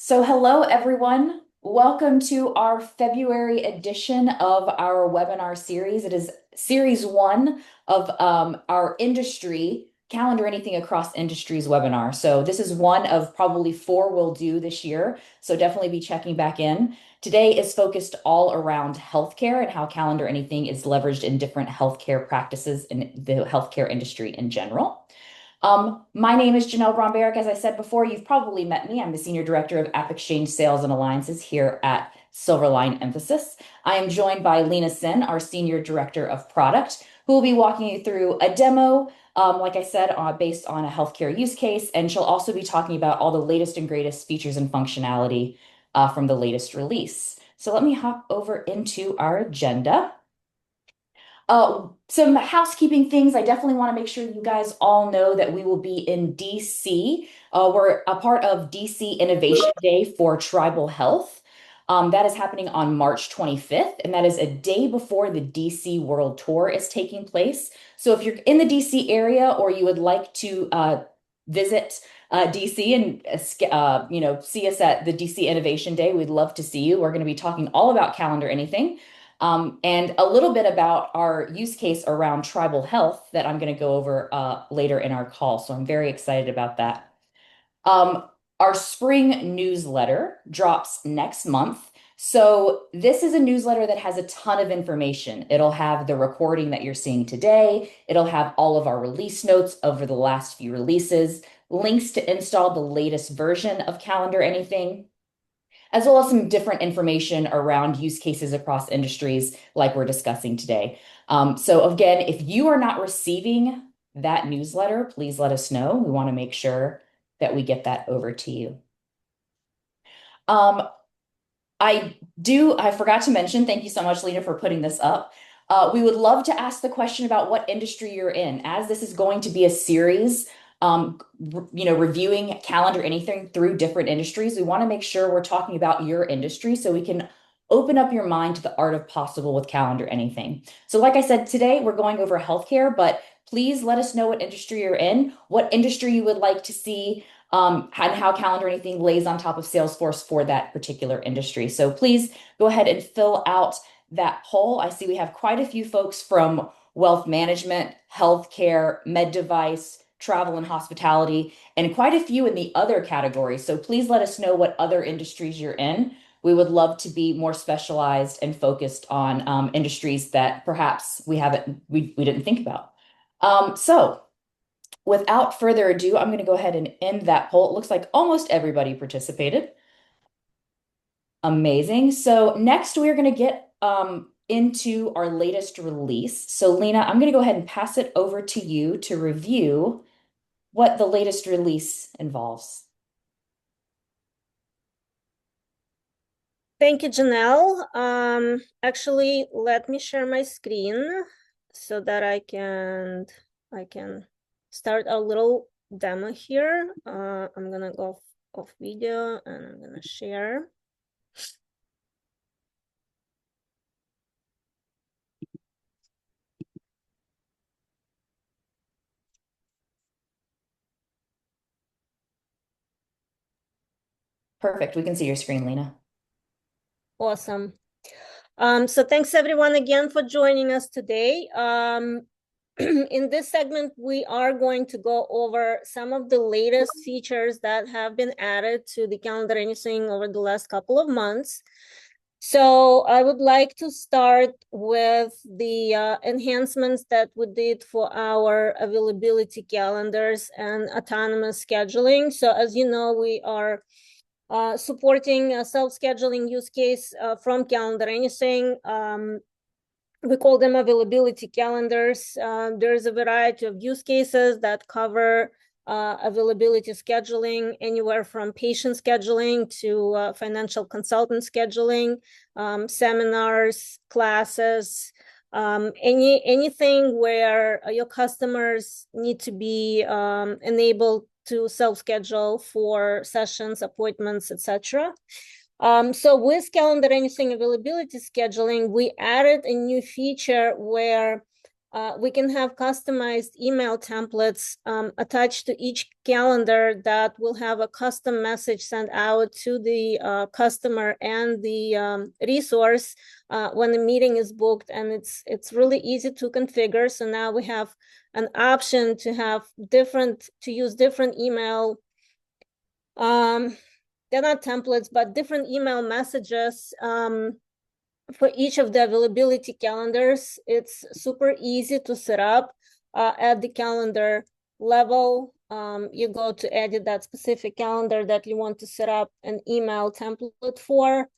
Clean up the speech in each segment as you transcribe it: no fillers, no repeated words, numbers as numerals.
So, hello everyone. Welcome to our February edition of our webinar series. It is series one of our industry calendar anything across industries webinar. So this is one of probably four we'll do this year. So definitely be checking back in. Today is focused all around healthcare and how calendar anything is leveraged in different healthcare practices in the healthcare industry in general. My name is Janelle Bromberg. As I said before, you've probably met me. I'm the Senior Director of AppExchange Sales and Alliances here at Silverline Emphasis. I am joined by Lena Sin, our Senior Director of Product, who will be walking you through a demo, like I said, based on a healthcare use case. And she'll also be talking about all the latest and greatest features and functionality from the latest release. So let me hop over into our agenda. Some housekeeping things. I definitely want to make sure you guys all know that we will be in DC. We're a part of DC Innovation Day for Tribal Health. That is happening on March 25th, and that is a day before the DC World Tour is taking place. So if you're in the DC area or you would like to visit DC and see us at the DC Innovation Day, we'd love to see you. We're going to be talking all about calendar anything. And a little bit about our use case around tribal health that I'm going to go over later in our call. So I'm very excited about that. Our spring newsletter drops next month. So this is a newsletter that has a ton of information. It'll have the recording that you're seeing today. It'll have all of our release notes over the last few releases, links to install the latest version of Calendar Anything, as well as some different information around use cases across industries like we're discussing today. So again, if you are not receiving that newsletter, please let us know. We want to make sure that we get that over to you. Um, I forgot to mention, thank you so much, Lena, for putting this up. We would love to ask the question about what industry you're in, as this is going to be a series, reviewing calendar anything through different industries. We want to make sure we're talking about your industry so we can open up your mind to the art of possible with calendar anything. So like I said, today we're going over healthcare, but please let us know what industry you're in, what industry you would like to see, and how calendar anything lays on top of Salesforce for that particular industry. So please go ahead and fill out that poll. I see we have quite a few folks from wealth management, healthcare, med device, travel and hospitality, and quite a few in the other categories. So please let us know what other industries you're in. We would love to be more specialized and focused on industries that perhaps we didn't think about. So without further ado, I'm going to go ahead and end that poll. It looks like almost everybody participated. Amazing. So next we're going to get into our latest release. So Lena, I'm going to go ahead and pass it over to you to review what the latest release involves. Thank you, Janelle. Actually, let me share my screen so that I can start a little demo here. I'm gonna go off video and I'm gonna share. Perfect. We can see your screen, Lena. Awesome. So thanks everyone again for joining us today. In this segment, we are going to go over some of the latest features that have been added to the Calendar Anything over the last couple of months. So I would like to start with the enhancements that we did for our availability calendars and autonomous scheduling. So as you know, we are supporting a self-scheduling use case from Calendar Anything. We call them availability calendars. There's a variety of use cases that cover availability scheduling, anywhere from patient scheduling to financial consultant scheduling, seminars, classes, anything where your customers need to be enabled to self-schedule for sessions, appointments, etc. So with Calendar Anything availability scheduling, we added a new feature where we can have customized email templates attached to each calendar that will have a custom message sent out to the customer and the resource when the meeting is booked, and it's really easy to configure. So now we have an option to use different email, they're not templates, but different email messages for each of the availability calendars. It's super easy to set up at the calendar level. You go to edit that specific calendar that you want to set up an email template for.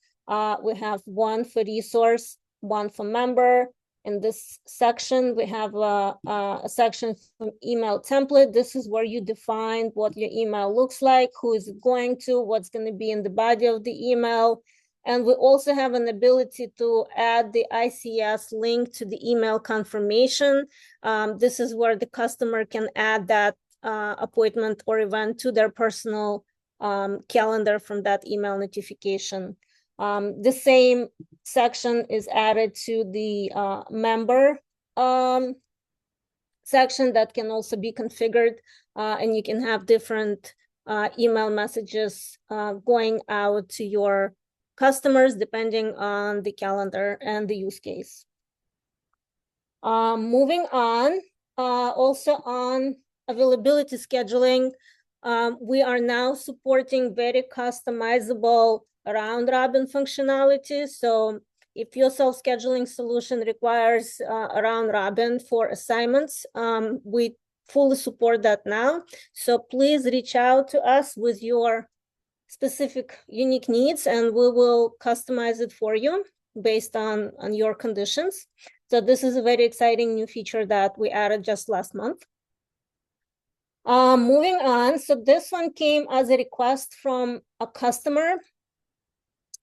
We have one for resource, one for member. In this section, we have a section for email template. This is where you define what your email looks like, who is it going to, what's going to be in the body of the email. And we also have an ability to add the ICS link to the email confirmation. This is where the customer can add that appointment or event to their personal calendar from that email notification. The same section is added to the member section that can also be configured, and you can have different email messages going out to your customers depending on the calendar and the use case. Moving on, also on availability scheduling, we are now supporting very customizable round-robin functionality. So if your self-scheduling solution requires a round-robin for assignments, we fully support that now. So please reach out to us with your specific unique needs, and we will customize it for you based on your conditions. So this is a very exciting new feature that we added just last month. Moving on, so this one came as a request from a customer.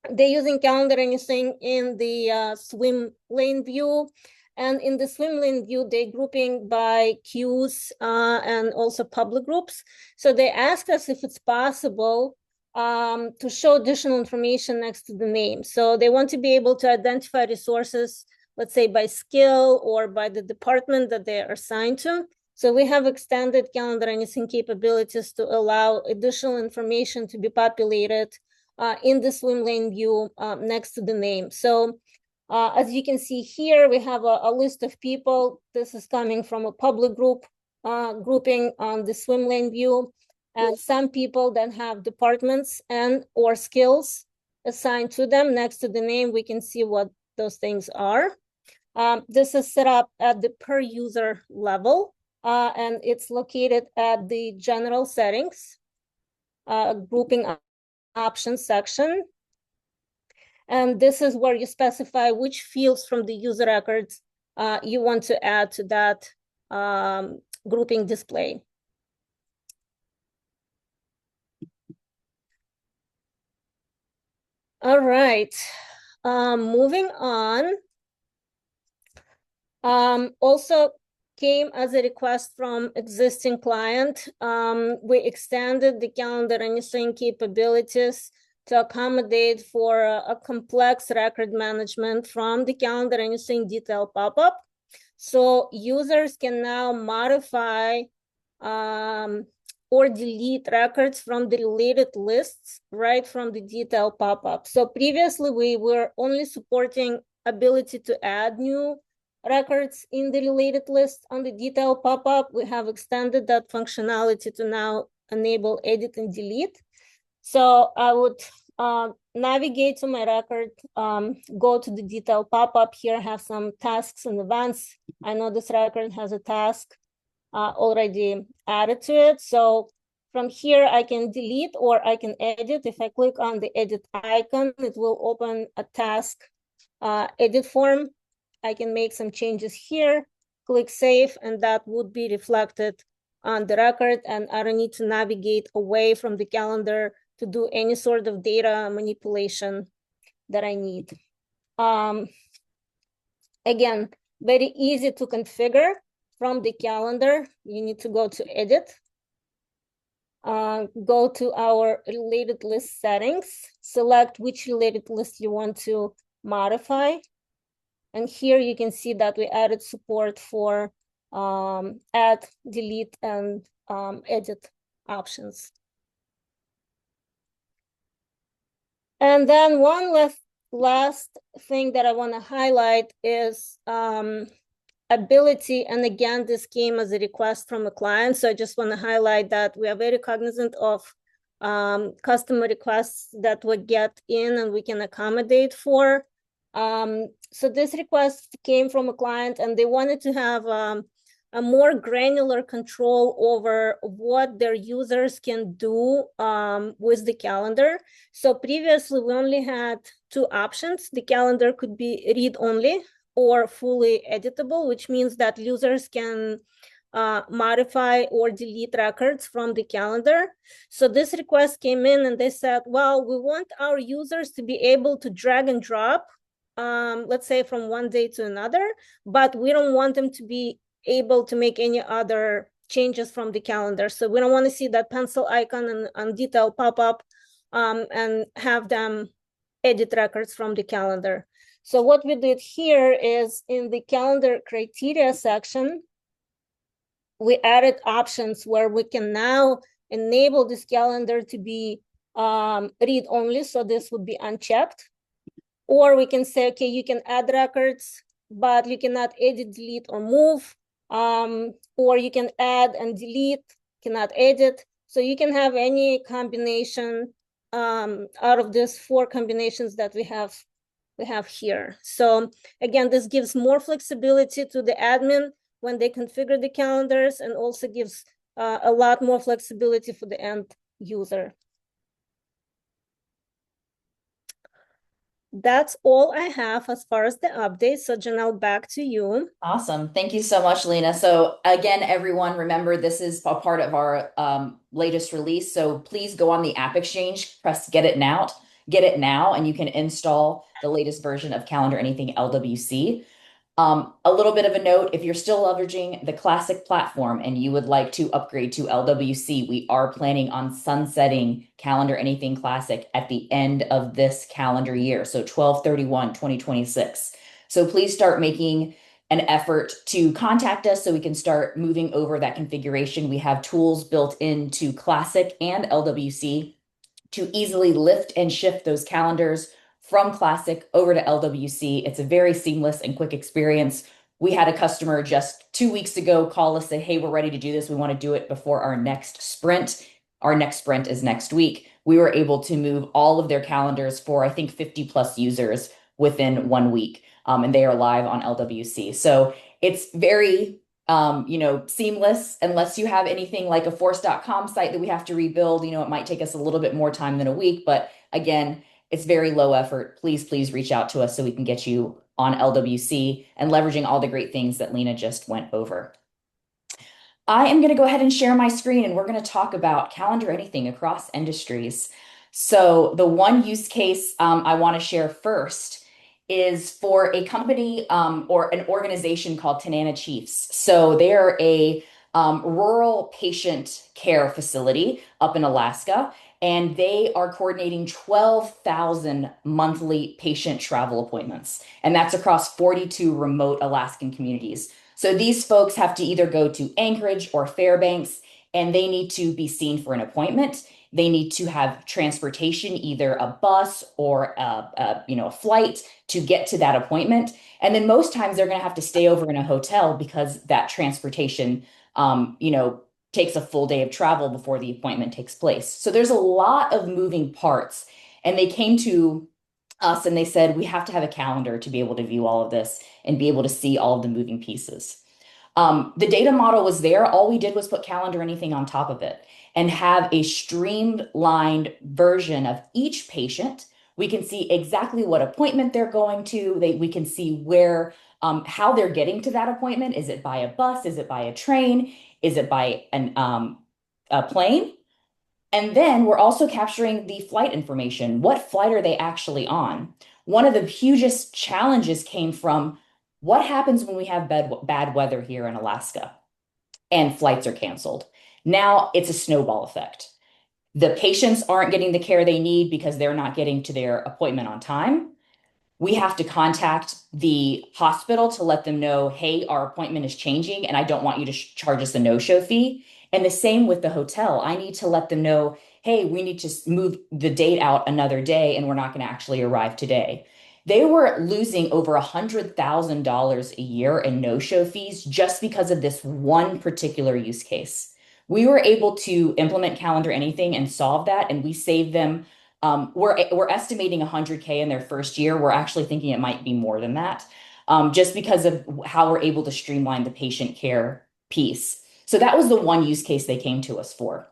They're using CalendarAnything in the swim lane view. And in the swim lane view, they're grouping by queues and also public groups. So they asked us if it's possible to show additional information next to the name. So they want to be able to identify resources, let's say by skill or by the department that they are assigned to. So we have extended CalendarAnything capabilities to allow additional information to be populated in the swim lane view next to the name. So as you can see here, we have a list of people. This is coming from a public group grouping on the swim lane view. And some people that have departments and or skills assigned to them next to the name, we can see what those things are. This is set up at the per user level, and it's located at the general settings, grouping options section. And this is where you specify which fields from the user records you want to add to that grouping display. All right, moving on. Also came as a request from existing client. We extended the CalendarAnything capabilities to accommodate for a complex record management from the CalendarAnything detail pop-up. So users can now modify or delete records from the related lists right from the detail pop-up. So previously we were only supporting ability to add new records in the related list on the detail pop-up. We have extended that functionality to now enable edit and delete. So I would navigate to my record, go to the detail pop-up here, have some tasks and events. I know this record has a task already added to it. So from here, I can delete or I can edit. If I click on the edit icon, it will open a task edit form. I can make some changes here, click save, and that would be reflected on the record. And I don't need to navigate away from the calendar to do any sort of data manipulation that I need. Again, very easy to configure. From the calendar, you need to go to edit, go to our related list settings, select which related list you want to modify. And here you can see that we added support for add, delete, and edit options. And then one last thing that I want to highlight is ability. And again, this came as a request from a client. So I just want to highlight that we are very cognizant of customer requests that we get in and we can accommodate for. So this request came from a client and they wanted to have a more granular control over what their users can do with the calendar. So previously we only had two options. The calendar could be read-only or fully editable, which means that users can modify or delete records from the calendar. So this request came in and they said, well, we want our users to be able to drag and drop, let's say from one day to another, but we don't want them to be able to make any other changes from the calendar. So we don't want to see that pencil icon and detail pop up and have them edit records from the calendar. So what we did here is in the calendar criteria section, we added options where we can now enable this calendar to be read only. So this would be unchecked. Or we can say, okay, you can add records, but you cannot edit, delete, or move. Or you can add and delete, cannot edit. So you can have any combination out of these four combinations that we have here. So again, this gives more flexibility to the admin when they configure the calendars and also gives a lot more flexibility for the end user. That's all I have as far as the update. So Janelle, back to you. Awesome. Thank you so much, Lena. So again, everyone, remember this is a part of our latest release. So please go on the AppExchange, press get it now, and you can install the latest version of CalendarAnything LWC. A little bit of a note, if you're still leveraging the classic platform and you would like to upgrade to LWC, we are planning on sunsetting CalendarAnything Classic at the end of this calendar year, so 12/31/2026. So please start making an effort to contact us so we can start moving over that configuration. We have tools built into Classic and LWC to easily lift and shift those calendars from Classic over to LWC. It's a very seamless and quick experience. We had a customer just 2 weeks ago call us, say, hey, we're ready to do this. We want to do it before our next sprint. Our next sprint is next week. We were able to move all of their calendars for, I think, 50 plus users within 1 week. And they are live on LWC. So it's very seamless, unless you have anything like a force.com site that we have to rebuild. It might take us a little bit more time than a week, but again, it's very low effort. Please reach out to us so we can get you on LWC and leveraging all the great things that Lena just went over. I am going to go ahead and share my screen and we're going to talk about CalendarAnything across industries. So the one use case I want to share first is for a company or an organization called Tanana Chiefs. So they are a rural patient care facility up in Alaska, and they are coordinating 12,000 monthly patient travel appointments. And that's across 42 remote Alaskan communities. So these folks have to either go to Anchorage or Fairbanks, and they need to be seen for an appointment. They need to have transportation, either a bus or a flight to get to that appointment. And then most times they're going to have to stay over in a hotel because that transportation, takes a full day of travel before the appointment takes place. So there's a lot of moving parts. And they came to us and they said, we have to have a calendar to be able to view all of this and be able to see all of the moving pieces. The data model was there. All we did was put CalendarAnything on top of it and have a streamlined version of each patient. We can see exactly what appointment they're going to. We can see how they're getting to that appointment. Is it by a bus? Is it by a train? Is it by a plane? And then we're also capturing the flight information. What flight are they actually on? One of the hugest challenges came from what happens when we have bad weather here in Alaska and flights are canceled. Now it's a snowball effect. The patients aren't getting the care they need because they're not getting to their appointment on time. we have to contact the hospital to let them know, hey, our appointment is changing and I don't want you to charge us a no-show fee. And the same with the hotel. I need to let them know, hey, we need to move the date out another day and we're not going to actually arrive today. They were losing over $100,000 a year in no-show fees just because of this one particular use case. We were able to implement Calendar Anything and solve that, and we saved them. We're estimating 100K in their first year. We're actually thinking it might be more than that, just because of how we're able to streamline the patient care piece. So that was the one use case they came to us for.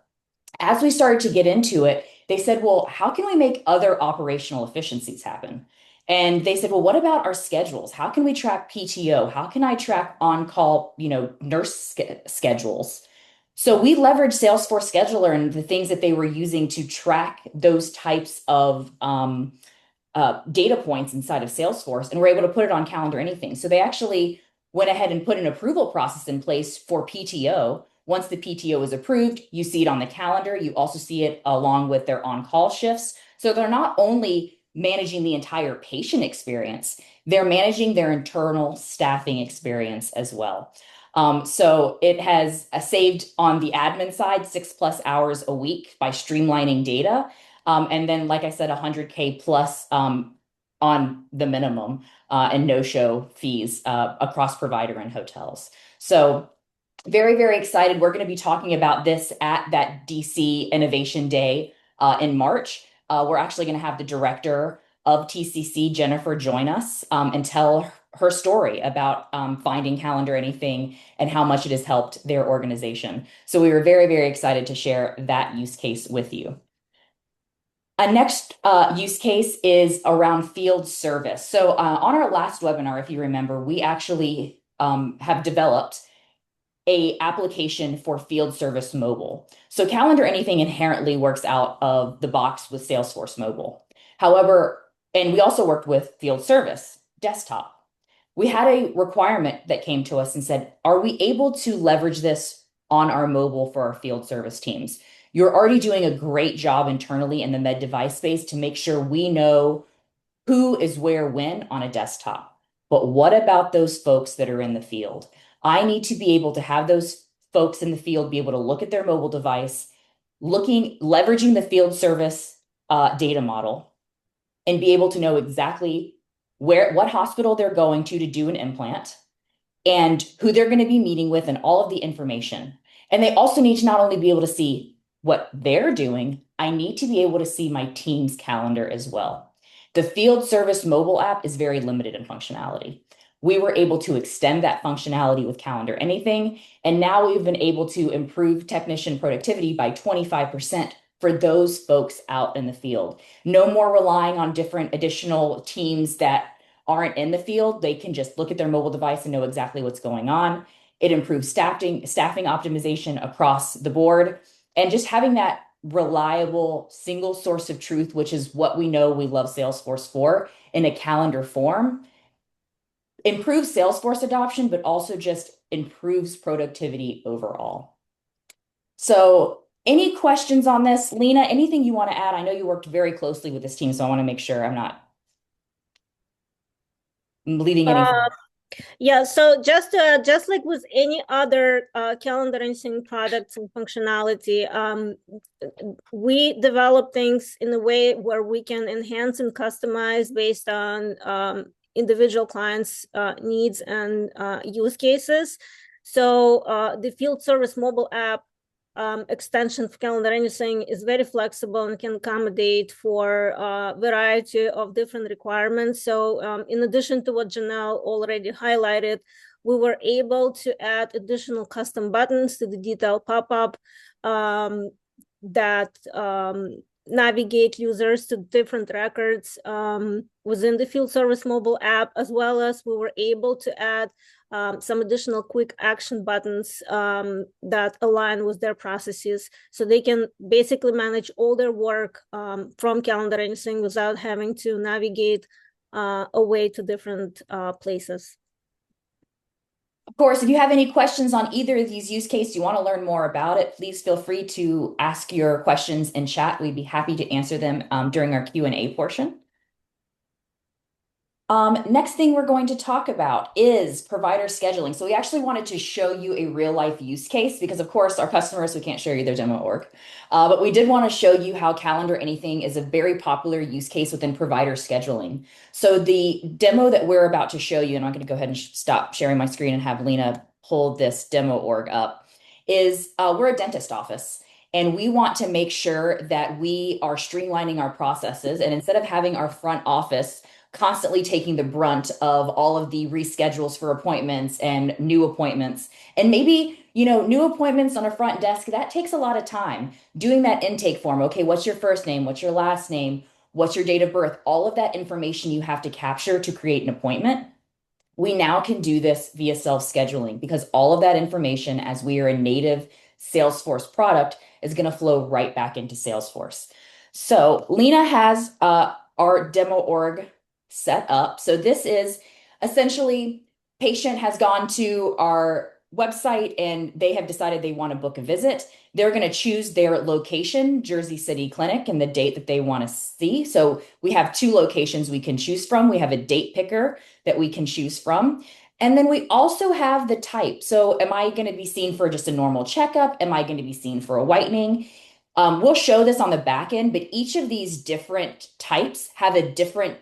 As we started to get into it, they said, well, how can we make other operational efficiencies happen? And they said, well, what about our schedules? How can we track PTO? How can I track on-call, nurse schedules? So we leveraged Salesforce Scheduler and the things that they were using to track those types of data points inside of Salesforce, and we're able to put it on Calendar Anything. So they actually went ahead and put an approval process in place for PTO. Once the PTO is approved, you see it on the calendar. You also see it along with their on-call shifts. So they're not only managing the entire patient experience, they're managing their internal staffing experience as well. So it has saved on the admin side 6+ hours a week by streamlining data. And then, like I said, 100K plus on the minimum and no-show fees across provider and hotels. So very, very excited. We're going to be talking about this at that DC Innovation Day in March. We're actually going to have the director of TCC, Jennifer, join us and tell her story about finding Calendar Anything and how much it has helped their organization. So we were very, very excited to share that use case with you. A next use case is around field service. So on our last webinar, if you remember, we actually have developed a application for field service mobile. So Calendar Anything inherently works out of the box with Salesforce Mobile. However, and we also worked with field service desktop. We had a requirement that came to us and said, are we able to leverage this on our mobile for our field service teams? You're already doing a great job internally in the med device space to make sure we know who is where when on a desktop. But what about those folks that are in the field? I need to be able to have those folks in the field be able to look at their mobile device, leveraging the field service data model, and be able to know exactly what hospital they're going to do an implant and who they're going to be meeting with and all of the information. And they also need to not only be able to see what they're doing, I need to be able to see my team's calendar as well. The field service mobile app is very limited in functionality. We were able to extend that functionality with Calendar Anything, and now we've been able to improve technician productivity by 25% for those folks out in the field. No more relying on different additional teams that aren't in the field. They can just look at their mobile device and know exactly what's going on. It improves staffing optimization across the board, and just having that reliable single source of truth, which is what we know we love Salesforce for, in a calendar form, improves Salesforce adoption, but also just improves productivity overall. So any questions on this? Lena, anything you want to add? I know you worked very closely with this team, so I want to make sure I'm not leaving anything. Yeah, so just like with any other calendar anything products and functionality, we develop things in a way where we can enhance and customize based on individual clients' needs and use cases. So the field service mobile app extension for Calendar Anything is very flexible and can accommodate for a variety of different requirements. So in addition to what Janelle already highlighted, we were able to add additional custom buttons to the detail pop-up that navigate users to different records within the field service mobile app, as well as we were able to add some additional quick action buttons that align with their processes, so they can basically manage all their work from Calendar Anything without having to navigate away to different places. Of course, if you have any questions on either of these use cases, you want to learn more about it, please feel free to ask your questions in chat. We'd be happy to answer them during our Q&A portion. Next thing we're going to talk about is provider scheduling. So we actually wanted to show you a real life use case because, of course, our customers, we can't show you their demo org. But we did want to show you how CalendarAnything is a very popular use case within provider scheduling. So the demo that we're about to show you, and I'm going to go ahead and stop sharing my screen and have Lena pull this demo org up, is we're a dentist office. And we want to make sure that we are streamlining our processes. And instead of having our front office constantly taking the brunt of all of the reschedules for appointments and new appointments. And maybe, new appointments on a front desk, that takes a lot of time. Doing that intake form, okay, what's your first name? What's your last name? What's your date of birth? All of that information you have to capture to create an appointment. We now can do this via self-scheduling because all of that information, as we are a native Salesforce product, is going to flow right back into Salesforce. So Lena has our demo org set up. So this is essentially patient has gone to our website and they have decided they want to book a visit. They're going to choose their location, Jersey City Clinic, and the date that they want to see. So we have two locations we can choose from. We have a date picker that we can choose from. And then we also have the type. So am I going to be seen for just a normal checkup? Am I going to be seen for a whitening? We'll show this on the back end, but each of these different types have a different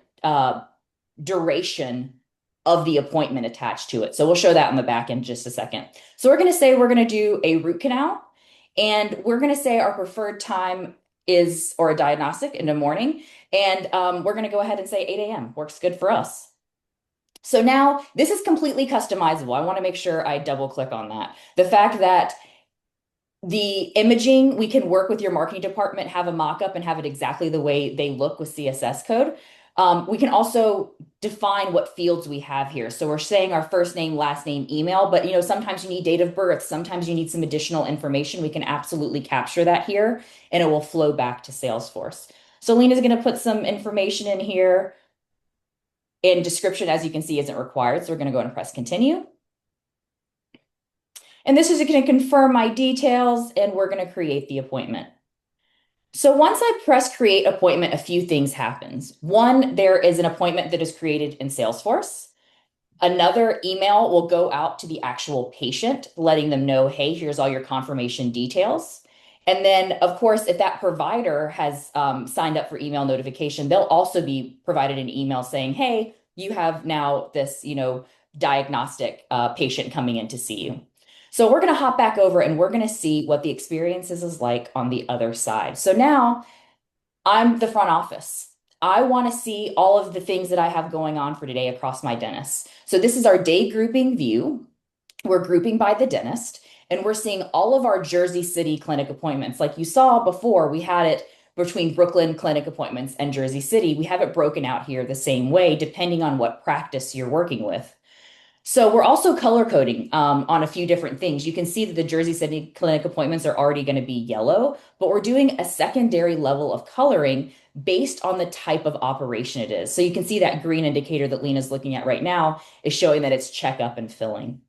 duration of the appointment attached to it. So we'll show that on the back end in just a second. So we're going to say we're going to do a root canal, and we're going to say our preferred time is, or a diagnostic in the morning. And we're going to go ahead and say 8 a.m. Works good for us. So now this is completely customizable. I want to make sure I double click on that. The fact that the imaging, we can work with your marketing department, have a mock-up and have it exactly the way they look with CSS code. We can also define what fields we have here. So we're saying our first name, last name, email, but sometimes you need date of birth, sometimes you need some additional information. We can absolutely capture that here and it will flow back to Salesforce. So Lena's going to put some information in here, and description, as you can see, isn't required. So we're going to go and press continue. And this is going to confirm my details, and we're going to create the appointment. So once I press create appointment, a few things happens. One, there is an appointment that is created in Salesforce. Another email will go out to the actual patient, letting them know, hey, here's all your confirmation details. And then, of course, if that provider has signed up for email notification, they'll also be provided an email saying, hey, you have now this, diagnostic patient coming in to see you. So we're going to hop back over and we're going to see what the experiences is like on the other side. So now I'm the front office. I want to see all of the things that I have going on for today across my dentist. So this is our day grouping view. We're grouping by the dentist, and we're seeing all of our Jersey City clinic appointments. Like you saw before, we had it between Brooklyn clinic appointments and Jersey City. We have it broken out here the same way, depending on what practice you're working with. So we're also color coding on a few different things. You can see that the Jersey City clinic appointments are already going to be yellow, but we're doing a secondary level of coloring based on the type of operation it is. So you can see that green indicator that Lena's looking at right now is showing that it's checkup and filling.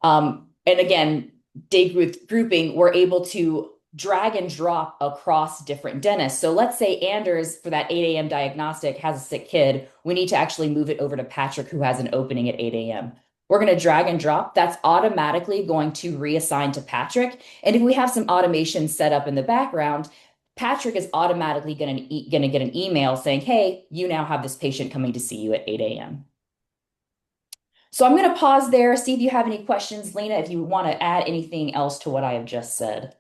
And again, day grouping, we're able to drag and drop across different dentists. So let's say Anders, for that 8 a.m. diagnostic, has a sick kid. We need to actually move it over to Patrick, who has an opening at 8 a.m. We're going to drag and drop. That's automatically going to reassign to Patrick. And if we have some automation set up in the background, Patrick is automatically going to get an email saying, hey, you now have this patient coming to see you at 8 a.m. So I'm going to pause there, see if you have any questions, Lena, if you want to add anything else to what I have just said.